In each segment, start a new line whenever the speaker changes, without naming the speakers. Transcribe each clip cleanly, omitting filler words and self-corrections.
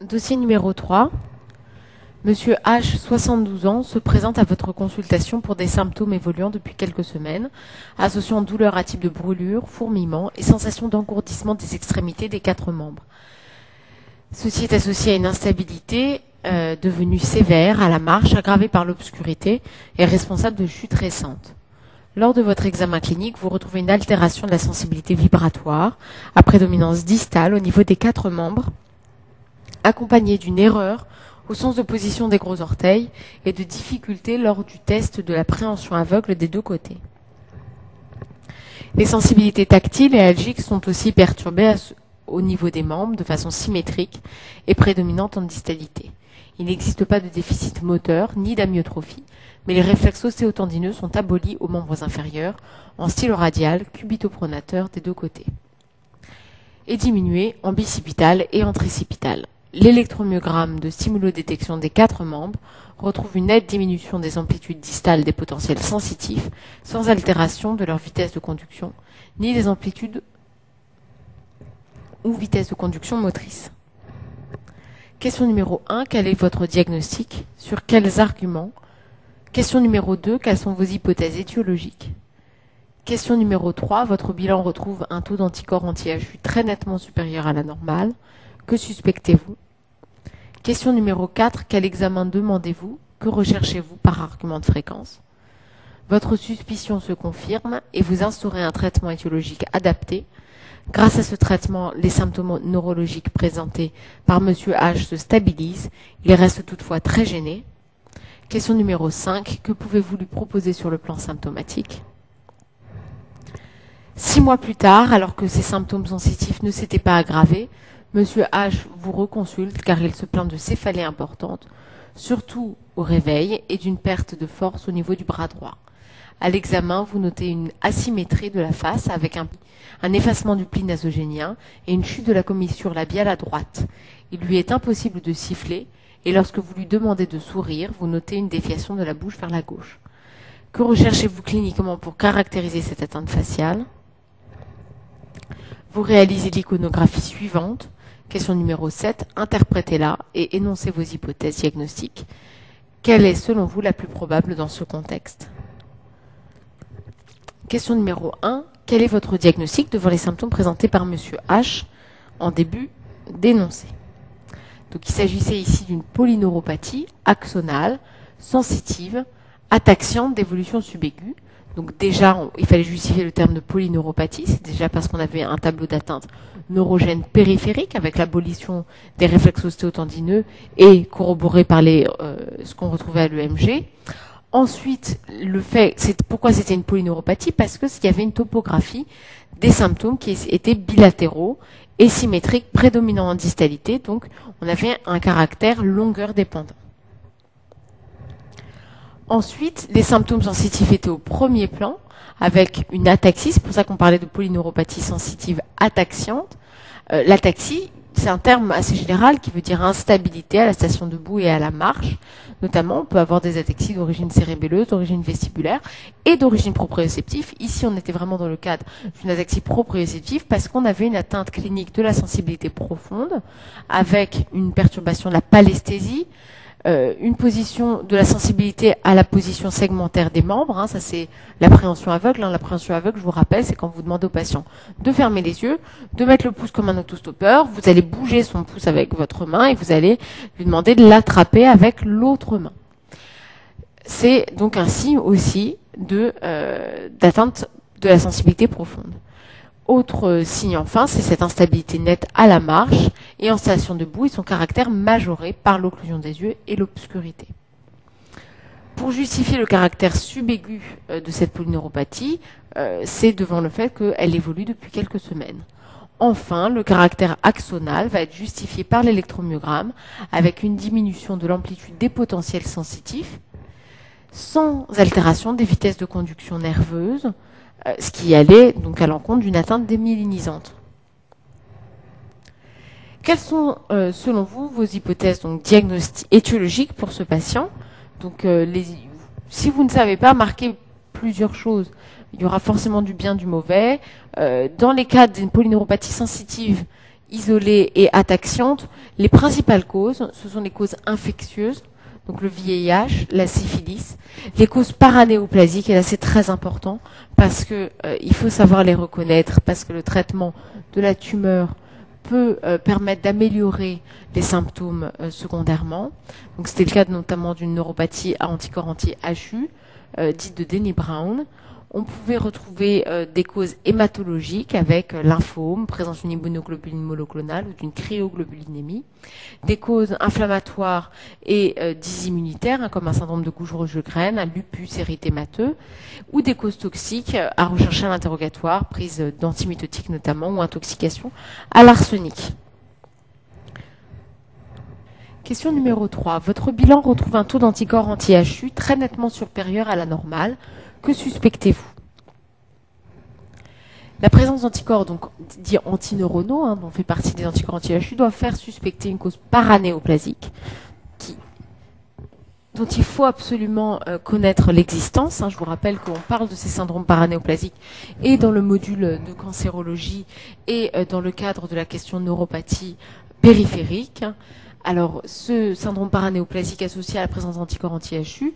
Dossier numéro 3. Monsieur H, 72 ans, se présente à votre consultation pour des symptômes évoluant depuis quelques semaines, associant douleur à type de brûlure, fourmillement et sensation d'engourdissement des extrémités des 4 membres. Ceci est associé à une instabilité devenue sévère à la marche, aggravée par l'obscurité et responsable de chutes récentes. Lors de votre examen clinique, vous retrouvez une altération de la sensibilité vibratoire, à prédominance distale au niveau des 4 membres, accompagnée d'une erreur au sens de position des gros orteils et de difficultés lors du test de la préhension aveugle des 2 côtés. Les sensibilités tactiles et algiques sont aussi perturbées au niveau des membres de façon symétrique et prédominante en distalité. Il n'existe pas de déficit moteur ni d'amyotrophie, mais les réflexes ostéotendineux sont abolis aux membres inférieurs en stylo-radial, cubito-pronateur des 2 côtés, et diminués en bicipital et en tricipital. L'électromyogramme de stimulodétection des 4 membres retrouve une nette diminution des amplitudes distales des potentiels sensitifs, sans altération de leur vitesse de conduction, ni des amplitudes ou vitesse de conduction motrice. Question numéro 1. Quel est votre diagnostic? Sur quels arguments? Question numéro 2. Quelles sont vos hypothèses étiologiques? Question numéro 3. Votre bilan retrouve un taux d'anticorps anti-HU très nettement supérieur à la normale. Que suspectez-vous? Question numéro 4. Quel examen demandez-vous? Que recherchez-vous par argument de fréquence? Votre suspicion se confirme et vous instaurez un traitement étiologique adapté. Grâce à ce traitement, les symptômes neurologiques présentés par Monsieur H se stabilisent. Il reste toutefois très gêné. Question numéro 5. Que pouvez-vous lui proposer sur le plan symptomatique? 6 mois plus tard, alors que ces symptômes sensitifs ne s'étaient pas aggravés, Monsieur H vous reconsulte car il se plaint de céphalées importantes, surtout au réveil, et d'une perte de force au niveau du bras droit. À l'examen, vous notez une asymétrie de la face avec un effacement du pli nasogénien et une chute de la commissure labiale à droite. Il lui est impossible de siffler et lorsque vous lui demandez de sourire, vous notez une déviation de la bouche vers la gauche. Que recherchez-vous cliniquement pour caractériser cette atteinte faciale? Vous réalisez l'iconographie suivante. Question numéro 7. Interprétez-la et énoncez vos hypothèses diagnostiques. Quelle est selon vous la plus probable dans ce contexte? Question numéro 1. Quel est votre diagnostic devant les symptômes présentés par Monsieur H en début d'énoncé? Donc il s'agissait ici d'une polyneuropathie axonale, sensitive, ataxiante d'évolution subaiguë. Donc déjà, il fallait justifier le terme de polyneuropathie, c'est déjà parce qu'on avait un tableau d'atteinte neurogène périphérique avec l'abolition des réflexes ostéotendineux et corroboré par ce qu'on retrouvait à l'EMG. Ensuite, pourquoi c'était une polyneuropathie? Parce qu'il y avait une topographie des symptômes qui étaient bilatéraux et symétriques, prédominants en distalité, donc on avait un caractère longueur dépendant. Ensuite, les symptômes sensitifs étaient au premier plan, avec une ataxie, c'est pour ça qu'on parlait de polyneuropathie sensitive ataxiante. L'ataxie, c'est un terme assez général qui veut dire instabilité à la station debout et à la marche. Notamment, on peut avoir des ataxies d'origine cérébelleuse, d'origine vestibulaire et d'origine proprioceptive. Ici, on était vraiment dans le cadre d'une ataxie proprioceptive parce qu'on avait une atteinte clinique de la sensibilité profonde avec une perturbation de la palesthésie, une position de la sensibilité à la position segmentaire des membres, ça c'est l'appréhension aveugle. L'appréhension aveugle, je vous rappelle, c'est quand vous demandez au patient de fermer les yeux, de mettre le pouce comme un autostoppeur, vous allez bouger son pouce avec votre main et vous allez lui demander de l'attraper avec l'autre main. C'est donc un signe aussi d'atteinte de la sensibilité profonde. Autre signe enfin, c'est cette instabilité nette à la marche et en station debout et son caractère majoré par l'occlusion des yeux et l'obscurité. Pour justifier le caractère subaigu de cette polyneuropathie, c'est devant le fait qu'elle évolue depuis quelques semaines. Enfin, le caractère axonal va être justifié par l'électromyogramme avec une diminution de l'amplitude des potentiels sensitifs sans altération des vitesses de conduction nerveuse, ce qui allait donc à l'encontre d'une atteinte démyélinisante. Quelles sont, selon vous, vos hypothèses donc étiologiques pour ce patient? Donc, si vous ne savez pas, marquez plusieurs choses. Il y aura forcément du bien, du mauvais. Dans les cas d'une polyneuropathie sensitive, isolée et ataxiante, les principales causes, ce sont les causes infectieuses, donc le VIH, la syphilis, les causes paranéoplasiques, et là c'est très important parce que il faut savoir les reconnaître, parce que le traitement de la tumeur peut permettre d'améliorer les symptômes secondairement. Donc c'était le cas notamment d'une neuropathie à anticorps anti-HU, dite de Denny Brown. On pouvait retrouver des causes hématologiques avec lymphome, présence d'une immunoglobuline monoclonale ou d'une cryoglobulinémie, des causes inflammatoires et dysimmunitaires, comme un syndrome de Gougerot-Jeghren, un lupus érythémateux, ou des causes toxiques à rechercher à l'interrogatoire, prise d'antimitotiques notamment, ou intoxication à l'arsenic. Question numéro 3. Votre bilan retrouve un taux d'anticorps anti-HU très nettement supérieur à la normale. Que suspectez-vous? La présence d'anticorps, donc dits antineuronaux, dont fait partie des anticorps anti-HU, doit faire suspecter une cause paranéoplasique, dont il faut absolument connaître l'existence. Je vous rappelle qu'on parle de ces syndromes paranéoplasiques et dans le module de cancérologie et dans le cadre de la question neuropathie périphérique. Alors, ce syndrome paranéoplasique associé à la présence d'anticorps anti-HU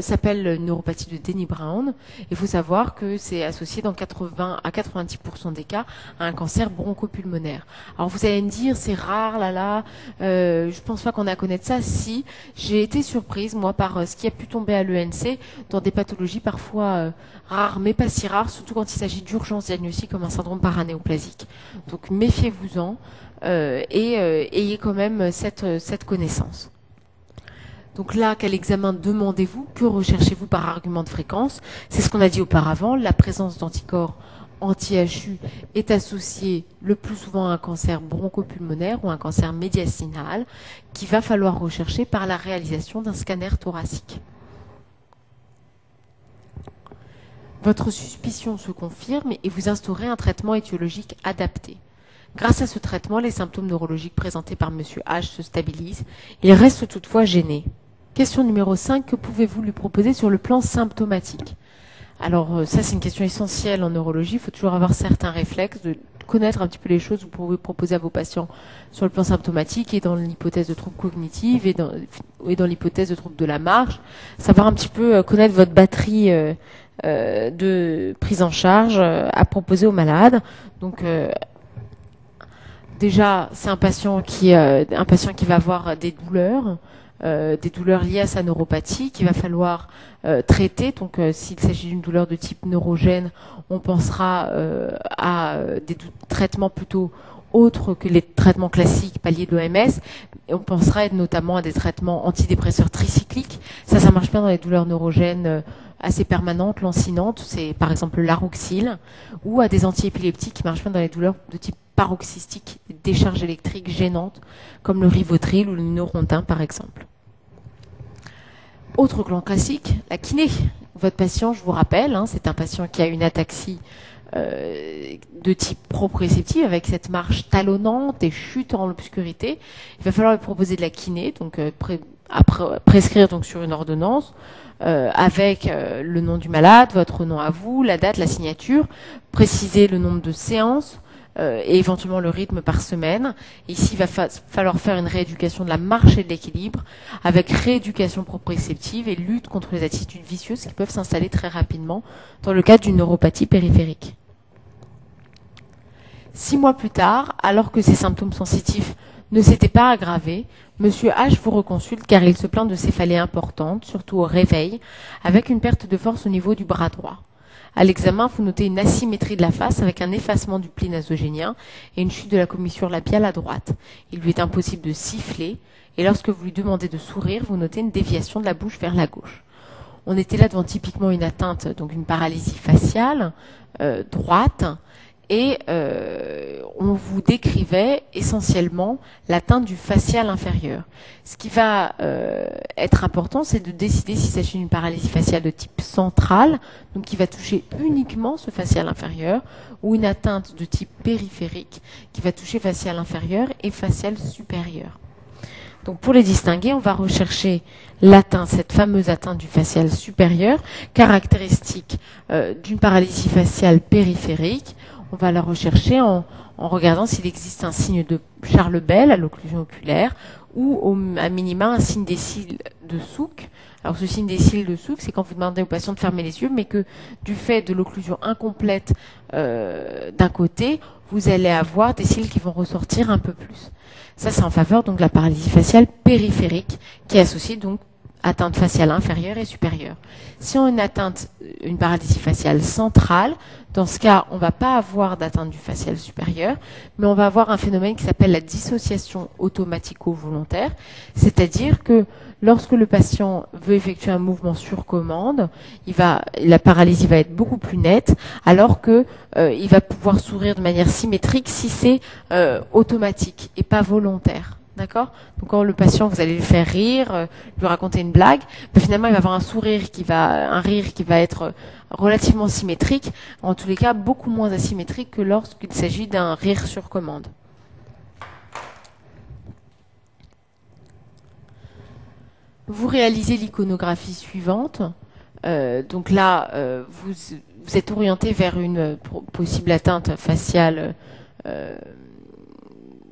s'appelle neuropathie de Denny Brown. Il faut savoir que c'est associé dans 80 à 90% des cas à un cancer bronchopulmonaire. Alors, vous allez me dire, c'est rare, je pense pas qu'on ait à connaître ça. Si, j'ai été surprise, moi, par ce qui a pu tomber à l'ENC dans des pathologies parfois rares, mais pas si rares, surtout quand il s'agit d'urgence diagnostique comme un syndrome paranéoplasique. Donc, méfiez-vous-en. Ayez quand même cette connaissance. Donc là, quel examen demandez-vous? Que recherchez-vous par argument de fréquence? C'est ce qu'on a dit auparavant. La présence d'anticorps anti-HU est associée le plus souvent à un cancer bronchopulmonaire ou un cancer médiastinal qu'il va falloir rechercher par la réalisation d'un scanner thoracique. Votre suspicion se confirme et vous instaurez un traitement étiologique adapté. Grâce à ce traitement, les symptômes neurologiques présentés par M. H se stabilisent. Il reste toutefois gêné. Question numéro 5. Que pouvez-vous lui proposer sur le plan symptomatique? Alors ça, c'est une question essentielle en neurologie. Il faut toujours avoir certains réflexes, de connaître un petit peu les choses que vous pouvez proposer à vos patients sur le plan symptomatique et dans l'hypothèse de troubles cognitifs et dans l'hypothèse de troubles de la marche. Savoir un petit peu connaître votre batterie de prise en charge à proposer aux malades. Donc déjà, c'est un patient qui va avoir des douleurs liées à sa neuropathie qu'il va falloir traiter. Donc, s'il s'agit d'une douleur de type neurogène, on pensera à des traitements plutôt autres que les traitements classiques paliers de l'OMS. Et on pensera notamment à des traitements antidépresseurs tricycliques. Ça marche bien dans les douleurs neurogènes assez permanentes, lancinantes. C'est par exemple l'aroxyle, ou à des antiépileptiques qui marchent bien dans les douleurs de type paroxystique, des décharges électriques gênantes, comme le Rivotril ou le Neurontin par exemple. Autre plan classique, la kiné. Votre patient, je vous rappelle, c'est un patient qui a une ataxie de type proprioceptif avec cette marche talonnante et chute en l'obscurité. Il va falloir lui proposer de la kiné, donc prescrire donc sur une ordonnance avec le nom du malade, votre nom à vous, la date, la signature, préciser le nombre de séances et éventuellement le rythme par semaine. Ici, il va falloir faire une rééducation de la marche et de l'équilibre avec rééducation proprioceptive et lutte contre les attitudes vicieuses qui peuvent s'installer très rapidement dans le cadre d'une neuropathie périphérique. 6 mois plus tard, alors que ces symptômes sensitifs ne s'étaient pas aggravés, Monsieur H vous reconsulte car il se plaint de céphalées importantes, surtout au réveil, avec une perte de force au niveau du bras droit. À l'examen, vous notez une asymétrie de la face avec un effacement du pli nasogénien et une chute de la commissure labiale à droite. Il lui est impossible de siffler et lorsque vous lui demandez de sourire, vous notez une déviation de la bouche vers la gauche. On était là devant typiquement une atteinte, donc une paralysie faciale droite, et on vous décrivait essentiellement l'atteinte du facial inférieur. Ce qui va être important, c'est de décider s'il s'agit d'une paralysie faciale de type central, donc qui va toucher uniquement ce facial inférieur, ou une atteinte de type périphérique, qui va toucher facial inférieur et facial supérieur. Donc pour les distinguer, on va rechercher l'atteinte, cette fameuse atteinte du facial supérieur, caractéristique d'une paralysie faciale périphérique. On va la rechercher en en regardant s'il existe un signe de Charles-Bell à l'occlusion oculaire ou à minima un signe des cils de Souk. Alors ce signe des cils de Souk, c'est quand vous demandez au patient de fermer les yeux, mais que du fait de l'occlusion incomplète d'un côté, vous allez avoir des cils qui vont ressortir un peu plus. Ça, c'est en faveur donc de la paralysie faciale périphérique, qui est associée donc atteinte faciale inférieure et supérieure. Si on a une paralysie faciale centrale, dans ce cas, on ne va pas avoir d'atteinte du facial supérieur, mais on va avoir un phénomène qui s'appelle la dissociation automatico-volontaire, c'est-à-dire que lorsque le patient veut effectuer un mouvement sur commande, la paralysie va être beaucoup plus nette, alors que il va pouvoir sourire de manière symétrique si c'est automatique et pas volontaire. D'accord? Donc quand le patient, vous allez le faire rire, lui raconter une blague, mais finalement il va avoir un rire qui va être relativement symétrique, en tous les cas beaucoup moins asymétrique que lorsqu'il s'agit d'un rire sur commande. Vous réalisez l'iconographie suivante. Donc là, vous êtes orienté vers une possible atteinte faciale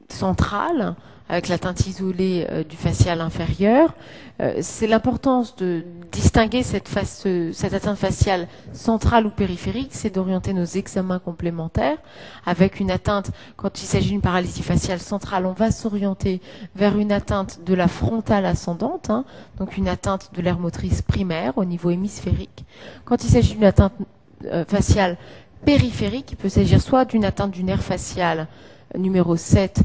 centrale, avec l'atteinte isolée du facial inférieur. C'est l'importance de distinguer cette atteinte faciale centrale ou périphérique, c'est d'orienter nos examens complémentaires. Avec une atteinte, quand il s'agit d'une paralysie faciale centrale, on va s'orienter vers une atteinte de la frontale ascendante, donc une atteinte de l'aire motrice primaire au niveau hémisphérique. Quand il s'agit d'une atteinte faciale périphérique, il peut s'agir soit d'une atteinte du nerf facial numéro 7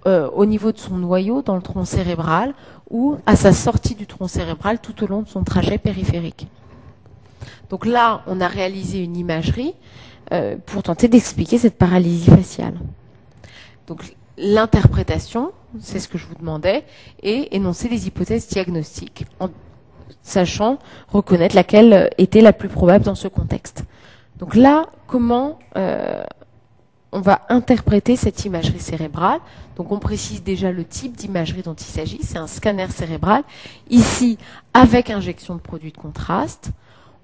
au niveau de son noyau dans le tronc cérébral ou à sa sortie du tronc cérébral tout au long de son trajet périphérique. Donc là, on a réalisé une imagerie pour tenter d'expliquer cette paralysie faciale. Donc l'interprétation, c'est ce que je vous demandais, et énoncer les hypothèses diagnostiques en sachant reconnaître laquelle était la plus probable dans ce contexte. Donc là, comment on va interpréter cette imagerie cérébrale? Donc on précise déjà le type d'imagerie dont il s'agit, c'est un scanner cérébral, ici avec injection de produit de contraste.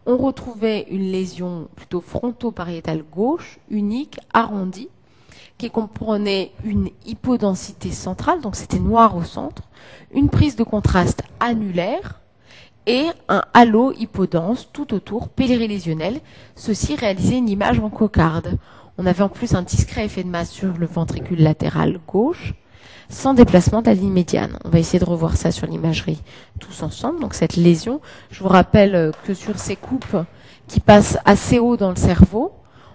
On retrouvait une lésion plutôt fronto-pariétale gauche, unique, arrondie, qui comprenait une hypodensité centrale, donc c'était noir au centre, une prise de contraste annulaire et un halo hypodense tout autour, périlésionnel. Ceci réalisait une image en cocarde. On avait en plus un discret effet de masse sur le ventricule latéral gauche, sans déplacement de la ligne médiane. On va essayer de revoir ça sur l'imagerie tous ensemble. Donc cette lésion, je vous rappelle que sur ces coupes qui passent assez haut dans le cerveau,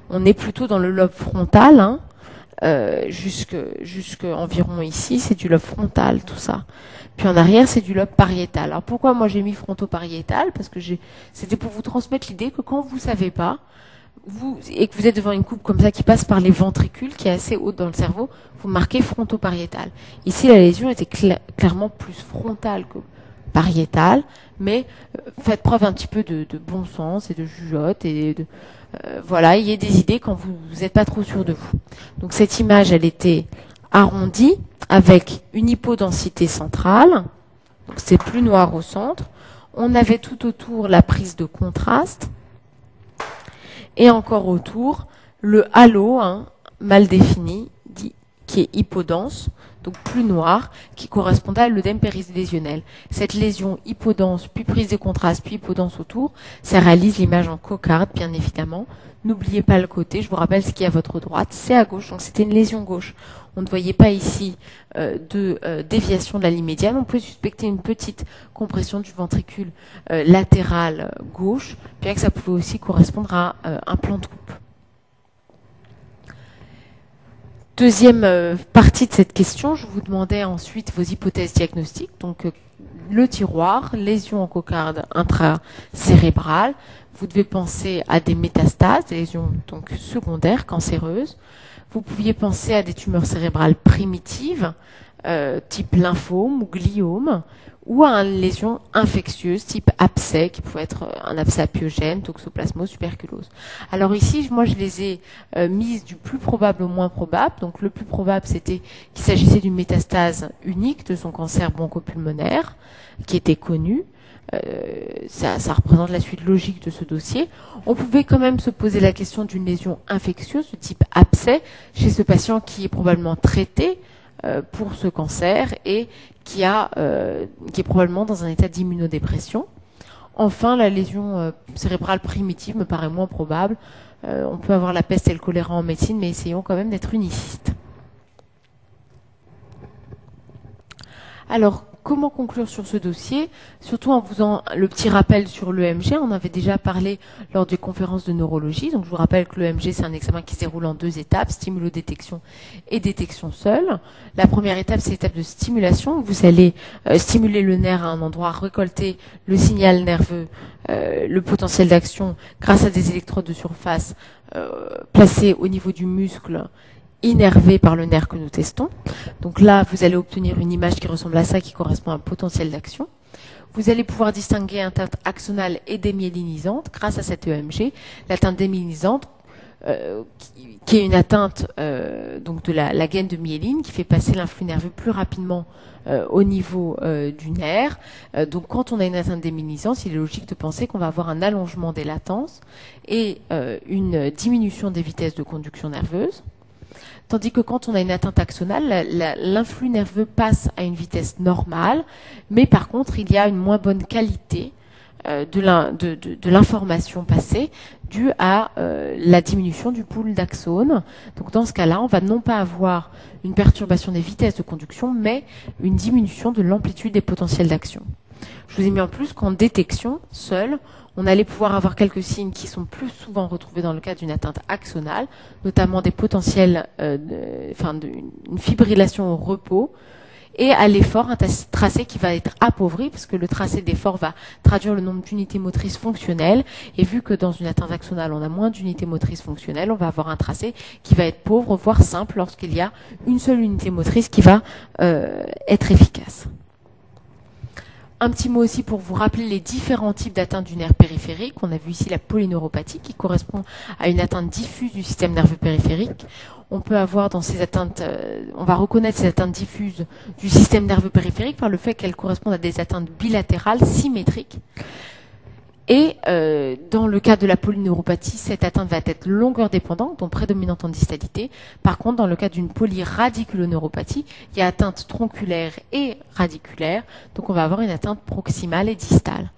on est plutôt dans le lobe frontal, jusque environ ici, c'est du lobe frontal, tout ça. Puis en arrière, c'est du lobe pariétal. Alors pourquoi moi j'ai mis fronto-pariétal? Parce que c'était pour vous transmettre l'idée que quand vous savez pas, et que vous êtes devant une coupe comme ça qui passe par les ventricules, qui est assez haute dans le cerveau, vous marquez fronto-pariétal. Ici, la lésion était clairement plus frontale que pariétale, mais faites preuve un petit peu de bon sens et de jugeote et voilà, ayez des idées quand vous n'êtes pas trop sûr de vous. Donc cette image, elle était arrondie avec une hypodensité centrale, donc c'est plus noir au centre. On avait tout autour la prise de contraste. Et encore autour, le halo, mal défini, qui est hypodense, donc plus noir, qui correspondait à l'œdème périlésionnel. Cette lésion hypodense, puis prise de contraste, puis hypodense autour, ça réalise l'image en cocarde, bien évidemment. N'oubliez pas le côté, je vous rappelle ce qui est à votre droite, c'est à gauche, donc c'était une lésion gauche. On ne voyait pas ici de déviation de la ligne médiane. On peut suspecter une petite compression du ventricule latéral gauche, bien que ça pouvait aussi correspondre à un plan de coupe. Deuxième partie de cette question, je vous demandais ensuite vos hypothèses diagnostiques. Donc le tiroir, lésion en cocarde intracérébrale. Vous devez penser à des métastases, des lésions donc secondaires, cancéreuses. Vous pouviez penser à des tumeurs cérébrales primitives, type lymphome ou gliome, ou à une lésion infectieuse type abcès, qui pouvait être un abcès apiogène, toxoplasmose, tuberculose. Alors ici, moi je les ai mises du plus probable au moins probable. Donc le plus probable, c'était qu'il s'agissait d'une métastase unique de son cancer bronchopulmonaire, qui était connu. Ça représente la suite logique de ce dossier. On pouvait quand même se poser la question d'une lésion infectieuse de type abcès chez ce patient qui est probablement traité pour ce cancer et qui est probablement dans un état d'immunodépression. Enfin, la lésion cérébrale primitive me paraît moins probable. On peut avoir la peste et le choléra en médecine, mais essayons quand même d'être unicistes. Alors, comment conclure sur ce dossier? Surtout en faisant le petit rappel sur l'EMG. On avait déjà parlé lors des conférences de neurologie. Donc, je vous rappelle que l'EMG, c'est un examen qui se déroule en 2 étapes, stimulodétection et détection seule. La première étape, c'est l'étape de stimulation. Vous allez stimuler le nerf à un endroit, récolter le signal nerveux, le potentiel d'action grâce à des électrodes de surface placées au niveau du muscle innervé par le nerf que nous testons. Donc là, vous allez obtenir une image qui ressemble à ça, qui correspond à un potentiel d'action. Vous allez pouvoir distinguer atteinte axonale et démyélinisante grâce à cette EMG. L'atteinte démyélinisante, qui est une atteinte donc de la gaine de myéline, qui fait passer l'influx nerveux plus rapidement au niveau du nerf. Donc quand on a une atteinte démyélinisante, il est logique de penser qu'on va avoir un allongement des latences et une diminution des vitesses de conduction nerveuse. Tandis que quand on a une atteinte axonale, l'influx nerveux passe à une vitesse normale, mais par contre, il y a une moins bonne qualité de l'information passée due à la diminution du pool d'axones. Donc dans ce cas-là, on va non pas avoir une perturbation des vitesses de conduction, mais une diminution de l'amplitude des potentiels d'action. Je vous ai mis en plus qu'en détection seule, on allait pouvoir avoir quelques signes qui sont plus souvent retrouvés dans le cas d'une atteinte axonale, notamment des potentiels, une fibrillation au repos, et à l'effort, un tracé qui va être appauvri, parce que le tracé d'effort va traduire le nombre d'unités motrices fonctionnelles, et vu que dans une atteinte axonale, on a moins d'unités motrices fonctionnelles, on va avoir un tracé qui va être pauvre, voire simple, lorsqu'il y a une seule unité motrice qui va être efficace. Un petit mot aussi pour vous rappeler les différents types d'atteintes du nerf périphérique. On a vu ici la polyneuropathie qui correspond à une atteinte diffuse du système nerveux périphérique. On peut avoir dans ces atteintes, on va reconnaître ces atteintes diffuses du système nerveux périphérique par le fait qu'elles correspondent à des atteintes bilatérales symétriques. Et dans le cas de la polyneuropathie, cette atteinte va être longueur dépendante, donc prédominante en distalité. Par contre, dans le cas d'une polyradiculoneuropathie, il y a atteinte tronculaire et radiculaire, donc on va avoir une atteinte proximale et distale.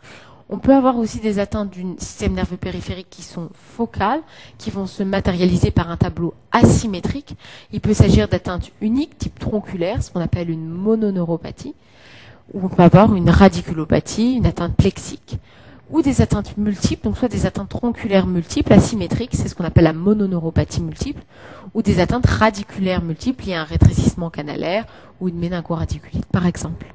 On peut avoir aussi des atteintes du système nerveux périphérique qui sont focales, qui vont se matérialiser par un tableau asymétrique. Il peut s'agir d'atteintes uniques, type tronculaire, ce qu'on appelle une mononeuropathie, ou on peut avoir une radiculopathie, une atteinte plexique, ou des atteintes multiples, donc soit des atteintes tronculaires multiples, asymétriques, c'est ce qu'on appelle la mononeuropathie multiple, ou des atteintes radiculaires multiples liées à un rétrécissement canalaire ou une méningo-radiculite, par exemple.